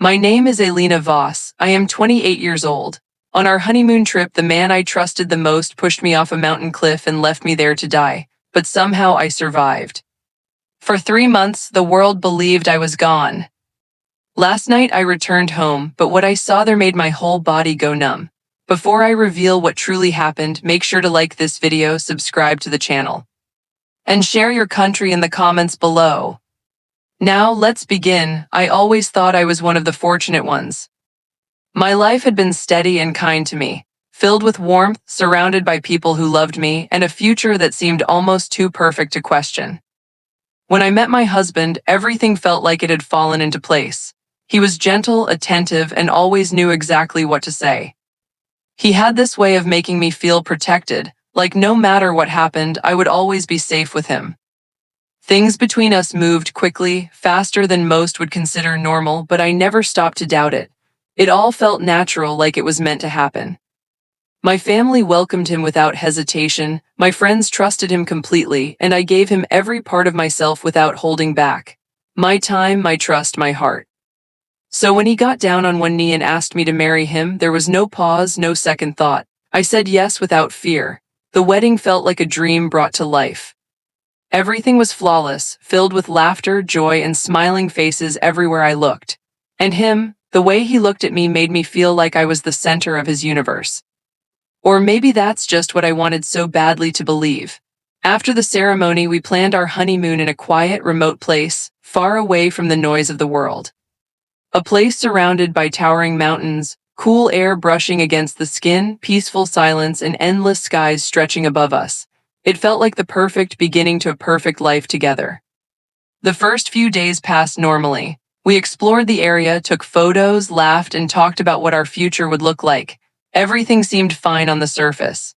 My name is Elena Voss. I am 28 years old. On our honeymoon trip, the man I trusted the most pushed me off a mountain cliff and left me there to die, but somehow I survived. For 3 months, the world believed I was gone. Last night I returned home, but what I saw there made my whole body go numb. Before I reveal what truly happened, make sure to like this video, subscribe to the channel, and share your country in the comments below. Now, let's begin. I always thought I was one of the fortunate ones. My life had been steady and kind to me, filled with warmth, surrounded by people who loved me, and a future that seemed almost too perfect to question. When I met my husband, everything felt like it had fallen into place. He was gentle, attentive, and always knew exactly what to say. He had this way of making me feel protected, like no matter what happened, I would always be safe with him. Things between us moved quickly, faster than most would consider normal, but I never stopped to doubt it. It all felt natural, like it was meant to happen. My family welcomed him without hesitation, my friends trusted him completely, and I gave him every part of myself without holding back. My time, my trust, my heart. So when he got down on one knee and asked me to marry him, there was no pause, no second thought. I said yes without fear. The wedding felt like a dream brought to life. Everything was flawless, filled with laughter, joy, and smiling faces everywhere I looked. And him, the way he looked at me made me feel like I was the center of his universe. Or maybe that's just what I wanted so badly to believe. After the ceremony, we planned our honeymoon in a quiet, remote place, far away from the noise of the world. A place surrounded by towering mountains, cool air brushing against the skin, peaceful silence, and endless skies stretching above us. It felt like the perfect beginning to a perfect life together. The first few days passed normally. We explored the area, took photos, laughed, and talked about what our future would look like. Everything seemed fine on the surface.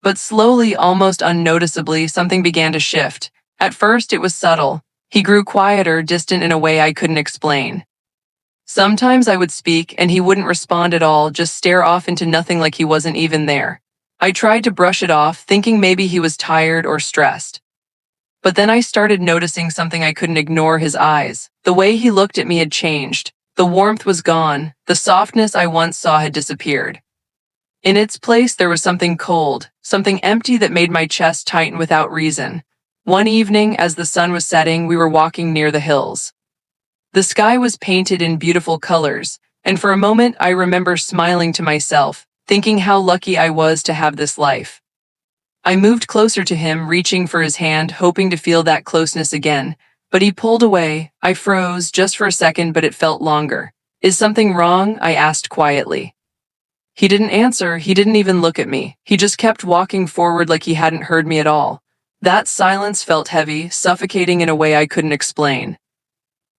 But slowly, almost unnoticeably, something began to shift. At first, it was subtle. He grew quieter, distant in a way I couldn't explain. Sometimes I would speak, and he wouldn't respond at all, just stare off into nothing like he wasn't even there. I tried to brush it off, thinking maybe he was tired or stressed. But then I started noticing something I couldn't ignore: his eyes. The way he looked at me had changed. The warmth was gone. The softness I once saw had disappeared. In its place, there was something cold, something empty that made my chest tighten without reason. One evening, as the sun was setting, we were walking near the hills. The sky was painted in beautiful colors, and for a moment I remember smiling to myself, thinking how lucky I was to have this life. I moved closer to him, reaching for his hand, hoping to feel that closeness again, but he pulled away. I froze, just for a second, but it felt longer. "Is something wrong?" I asked quietly. He didn't answer, he didn't even look at me. He just kept walking forward like he hadn't heard me at all. That silence felt heavy, suffocating in a way I couldn't explain.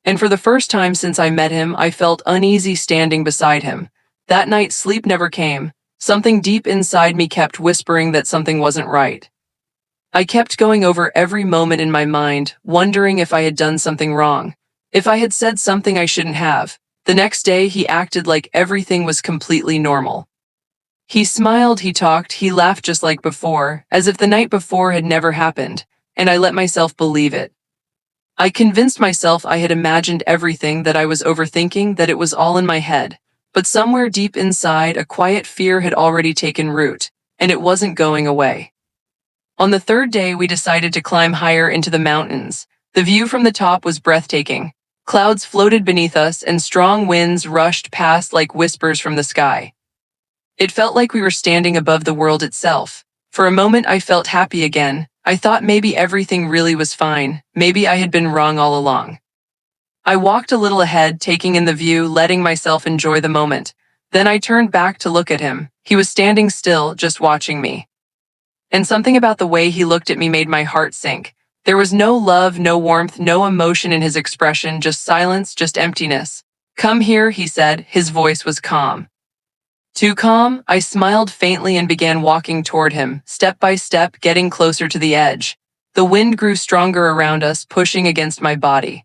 And for the first time since I met him, I felt uneasy standing beside him. That night, sleep never came. Something deep inside me kept whispering that something wasn't right. I kept going over every moment in my mind, wondering if I had done something wrong, if I had said something I shouldn't have. The next day, he acted like everything was completely normal. He smiled, he talked, he laughed just like before, as if the night before had never happened, and I let myself believe it. I convinced myself I had imagined everything, that I was overthinking, that it was all in my head. But somewhere deep inside, a quiet fear had already taken root, and it wasn't going away. On the third day, we decided to climb higher into the mountains. The view from the top was breathtaking. Clouds floated beneath us, and strong winds rushed past like whispers from the sky. It felt like we were standing above the world itself. For a moment, I felt happy again. I thought maybe everything really was fine. Maybe I had been wrong all along. I walked a little ahead, taking in the view, letting myself enjoy the moment. Then I turned back to look at him. He was standing still, just watching me. And something about the way he looked at me made my heart sink. There was no love, no warmth, no emotion in his expression, just silence, just emptiness. "Come here," he said. His voice was calm. Too calm? I smiled faintly and began walking toward him, step by step, getting closer to the edge. The wind grew stronger around us, pushing against my body.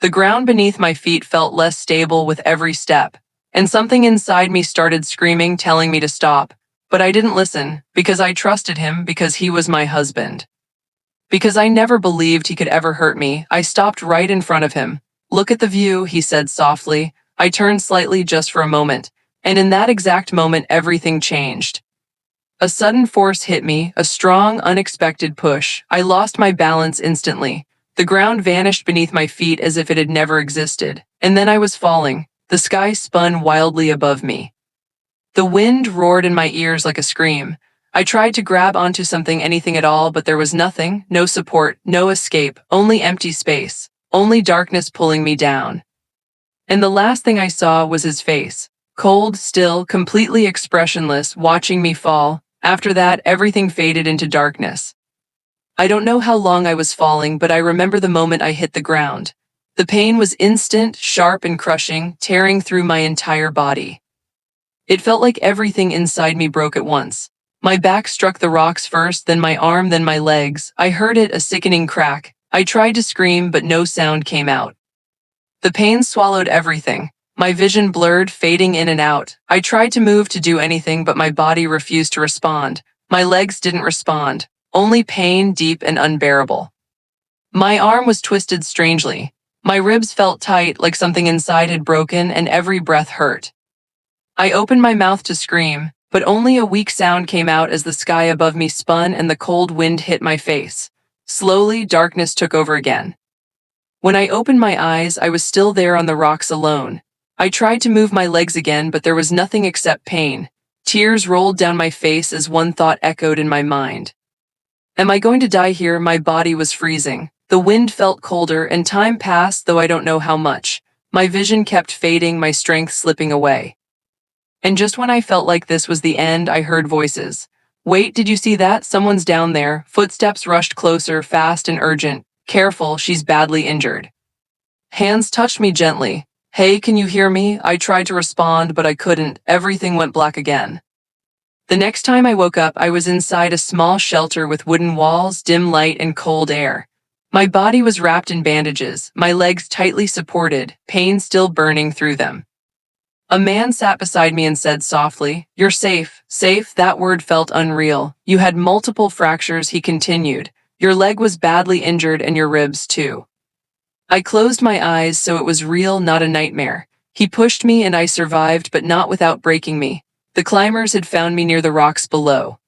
The ground beneath my feet felt less stable with every step, and something inside me started screaming, telling me to stop. But I didn't listen, because I trusted him, because he was my husband. Because I never believed he could ever hurt me, I stopped right in front of him. "Look at the view," he said softly. I turned slightly just for a moment, and in that exact moment everything changed. A sudden force hit me, a strong, unexpected push. I lost my balance instantly. The ground vanished beneath my feet as if it had never existed, and then I was falling. The sky spun wildly above me. The wind roared in my ears like a scream. I tried to grab onto something, anything at all, but there was nothing, no support, no escape, only empty space, only darkness pulling me down. And the last thing I saw was his face, cold, still, completely expressionless, watching me fall. After that, everything faded into darkness. I don't know how long I was falling, but I remember the moment I hit the ground. The pain was instant, sharp and crushing, tearing through my entire body. It felt like everything inside me broke at once. My back struck the rocks first, then my arm, then my legs. I heard it, a sickening crack. I tried to scream, but no sound came out. The pain swallowed everything. My vision blurred, fading in and out. I tried to move, to do anything, but my body refused to respond. My legs didn't respond. Only pain, deep and unbearable. My arm was twisted strangely. My ribs felt tight, like something inside had broken, and every breath hurt. I opened my mouth to scream, but only a weak sound came out as the sky above me spun and the cold wind hit my face. Slowly, darkness took over again. When I opened my eyes, I was still there on the rocks alone. I tried to move my legs again, but there was nothing except pain. Tears rolled down my face as one thought echoed in my mind. Am I going to die here? My body was freezing. The wind felt colder, and time passed, though I don't know how much. My vision kept fading, my strength slipping away. And just when I felt like this was the end, I heard voices. Wait, did you see that? Someone's down there. Footsteps rushed closer, fast and urgent. Careful, she's badly injured. Hands touched me gently. Hey, can you hear me? I tried to respond, but I couldn't. Everything went black again. The next time I woke up, I was inside a small shelter with wooden walls, dim light, and cold air. My body was wrapped in bandages, my legs tightly supported, pain still burning through them. A man sat beside me and said softly, "You're safe." Safe, that word felt unreal. You had multiple fractures, he continued. Your leg was badly injured and your ribs too. I closed my eyes, so it was real, not a nightmare. He pushed me and I survived, but not without breaking me. The climbers had found me near the rocks below.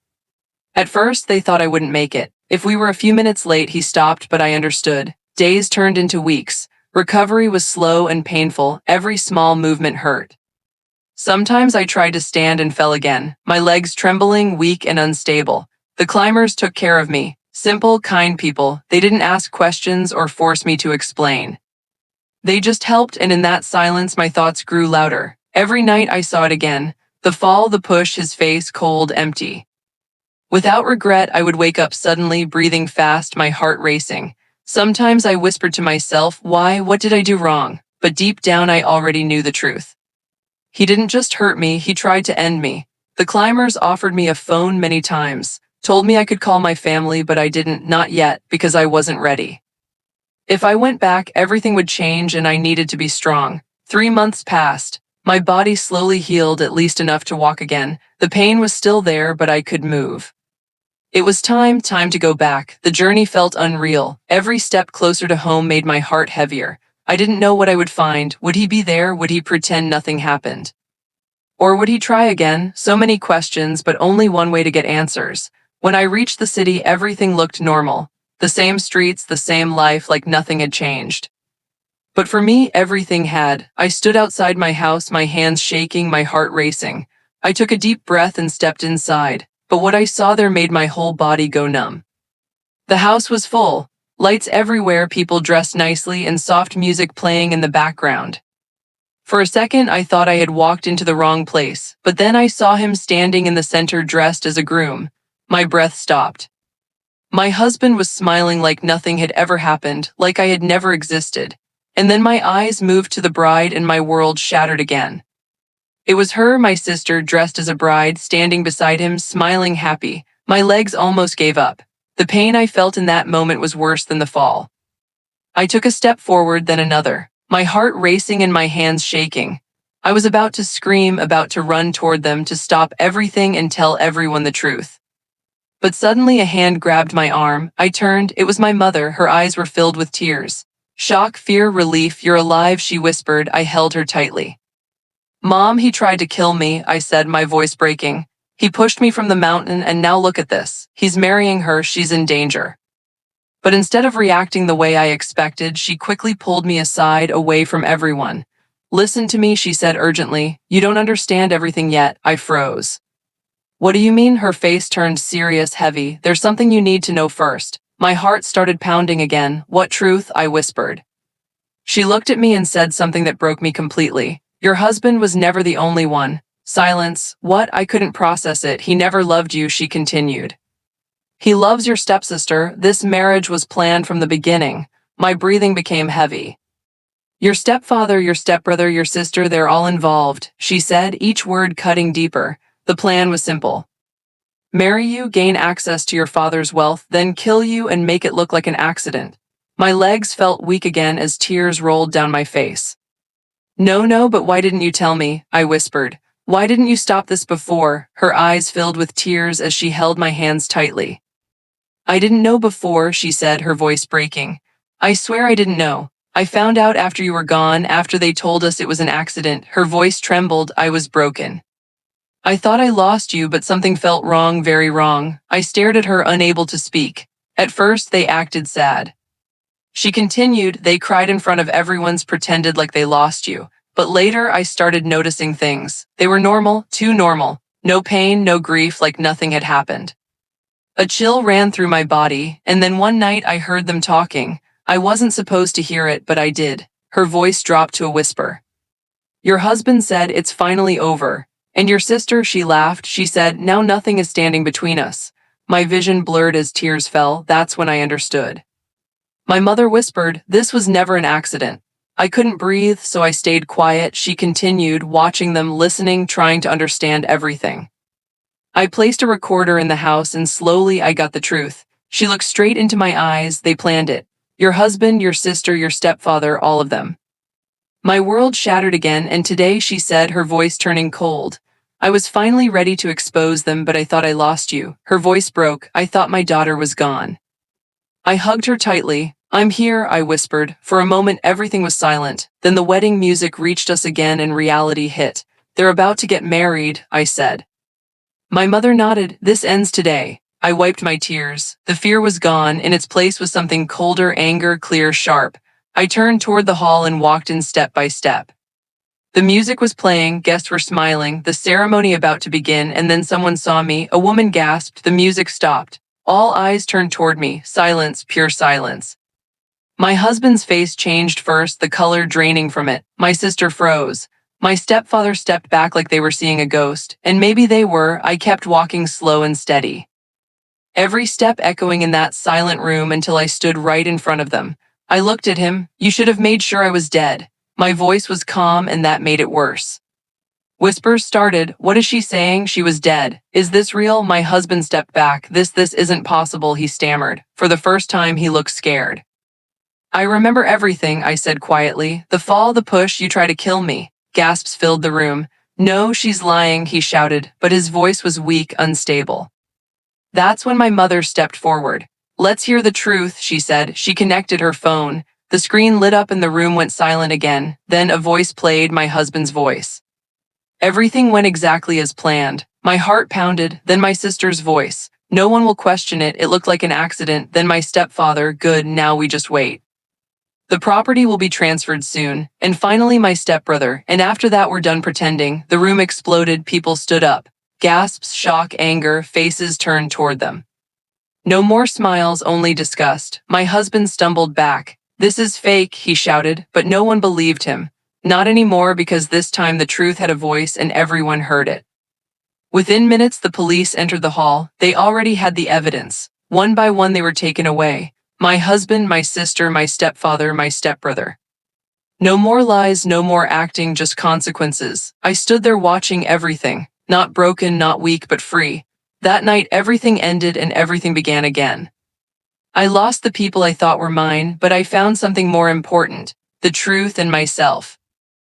At first, they thought I wouldn't make it. If we were a few minutes late, he stopped, but I understood. Days turned into weeks. Recovery was slow and painful. Every small movement hurt. Sometimes I tried to stand and fell again, my legs trembling, weak and unstable. The climbers took care of me. Simple, kind people. They didn't ask questions or force me to explain. They just helped, and in that silence, my thoughts grew louder. Every night I saw it again. The fall, the push, his face cold, empty. Without regret, I would wake up suddenly, breathing fast, my heart racing. Sometimes I whispered to myself, why, what did I do wrong? But deep down I already knew the truth. He didn't just hurt me, he tried to end me. The climbers offered me a phone many times, told me I could call my family, but I didn't, not yet, because I wasn't ready. If I went back, everything would change and I needed to be strong. 3 months passed. My body slowly healed, at least enough to walk again. The pain was still there, but I could move. It was time to go back. The journey felt unreal. Every step closer to home made my heart heavier. I didn't know what I would find. Would he be there? Would he pretend nothing happened? Or would he try again? So many questions, but only one way to get answers. When I reached the city, everything looked normal. The same streets, the same life, like nothing had changed. But for me, everything had. I stood outside my house, my hands shaking, my heart racing. I took a deep breath and stepped inside, but what I saw there made my whole body go numb. The house was full, lights everywhere, people dressed nicely, and soft music playing in the background. For a second, I thought I had walked into the wrong place, but then I saw him standing in the center dressed as a groom. My breath stopped. My husband was smiling like nothing had ever happened, like I had never existed. And then my eyes moved to the bride and my world shattered again. It was her, my sister, dressed as a bride, standing beside him, smiling happy. My legs almost gave up. The pain I felt in that moment was worse than the fall. I took a step forward, then another, my heart racing and my hands shaking. I was about to scream, about to run toward them, to stop everything and tell everyone the truth. But suddenly a hand grabbed my arm. I turned. It was my mother. Her eyes were filled with tears. Shock, fear, relief. "You're alive," she whispered. I held her tightly. Mom, he tried to kill me, I said, my voice breaking. He pushed me from the mountain and now look at this. He's marrying her, she's in danger. But instead of reacting the way I expected, she quickly pulled me aside, away from everyone. Listen to me, she said urgently. You don't understand everything yet. I froze. What do you mean? Her face turned serious, heavy. There's something you need to know first. My heart started pounding again. What truth? I whispered. She looked at me and said something that broke me completely. Your husband was never the only one. Silence. What? I couldn't process it. He never loved you, she continued. He loves your stepsister. This marriage was planned from the beginning. My breathing became heavy. Your stepfather, your stepbrother, your sister, they're all involved, she said, each word cutting deeper. The plan was simple. Marry you, gain access to your father's wealth, then kill you and make it look like an accident. My legs felt weak again as tears rolled down my face. No, but why didn't you tell me? I whispered. Why didn't you stop this before? Her eyes filled with tears as she held my hands tightly. I didn't know before, she said, her voice breaking. I swear I didn't know. I found out after you were gone, after they told us it was an accident. Her voice trembled. I was broken. I thought I lost you, but something felt wrong, very wrong. I stared at her, unable to speak. At first, they acted sad. She continued, they cried in front of everyone's, pretended like they lost you. But later, I started noticing things. They were normal, too normal. No pain, no grief, like nothing had happened. A chill ran through my body, and then one night I heard them talking. I wasn't supposed to hear it, but I did. Her voice dropped to a whisper. Your husband said it's finally over. And your sister, she laughed. She said, now nothing is standing between us. My vision blurred as tears fell. That's when I understood. My mother whispered, this was never an accident. I couldn't breathe, so I stayed quiet. She continued, watching them, listening, trying to understand everything. I placed a recorder in the house and slowly I got the truth. She looked straight into my eyes. They planned it. Your husband, your sister, your stepfather, all of them. My world shattered again, and today, she said, her voice turning cold. I was finally ready to expose them, but I thought I lost you. Her voice broke. I thought my daughter was gone. I hugged her tightly. I'm here, I whispered. For a moment, everything was silent. Then the wedding music reached us again and reality hit. They're about to get married, I said. My mother nodded. This ends today. I wiped my tears. The fear was gone. In its place was something colder, anger, clear, sharp. I turned toward the hall and walked in step by step. The music was playing, guests were smiling, the ceremony about to begin, and then someone saw me. A woman gasped. The music stopped. All eyes turned toward me. Silence, pure silence. My husband's face changed first, the color draining from it. My sister froze. My stepfather stepped back like they were seeing a ghost, and maybe they were. I kept walking slow and steady. Every step echoing in that silent room until I stood right in front of them. I looked at him. You should have made sure I was dead. My voice was calm, and that made it worse. Whispers started. What is she saying? She was dead. Is this real? My husband stepped back. This isn't possible, he stammered. For the first time, he looked scared. I remember everything, I said quietly. The fall, the push, you try to kill me. Gasps filled the room. No, she's lying, he shouted, but his voice was weak, unstable. That's when my mother stepped forward. Let's hear the truth, she said. She connected her phone. The screen lit up and the room went silent again. Then a voice played, my husband's voice. Everything went exactly as planned. My heart pounded, then my sister's voice. No one will question it. It looked like an accident. Then my stepfather, good, now we just wait. The property will be transferred soon. And finally my stepbrother. And after that we're done pretending. The room exploded. People stood up. Gasps, shock, anger, faces turned toward them. No more smiles, only disgust. My husband stumbled back. This is fake, he shouted, but no one believed him. Not anymore, because this time the truth had a voice and everyone heard it. Within minutes, the police entered the hall. They already had the evidence. One by one, they were taken away. My husband, my sister, my stepfather, my stepbrother. No more lies, no more acting, just consequences. I stood there watching everything. Not broken, not weak, but free. That night, everything ended and everything began again. I lost the people I thought were mine, but I found something more important, the truth and myself.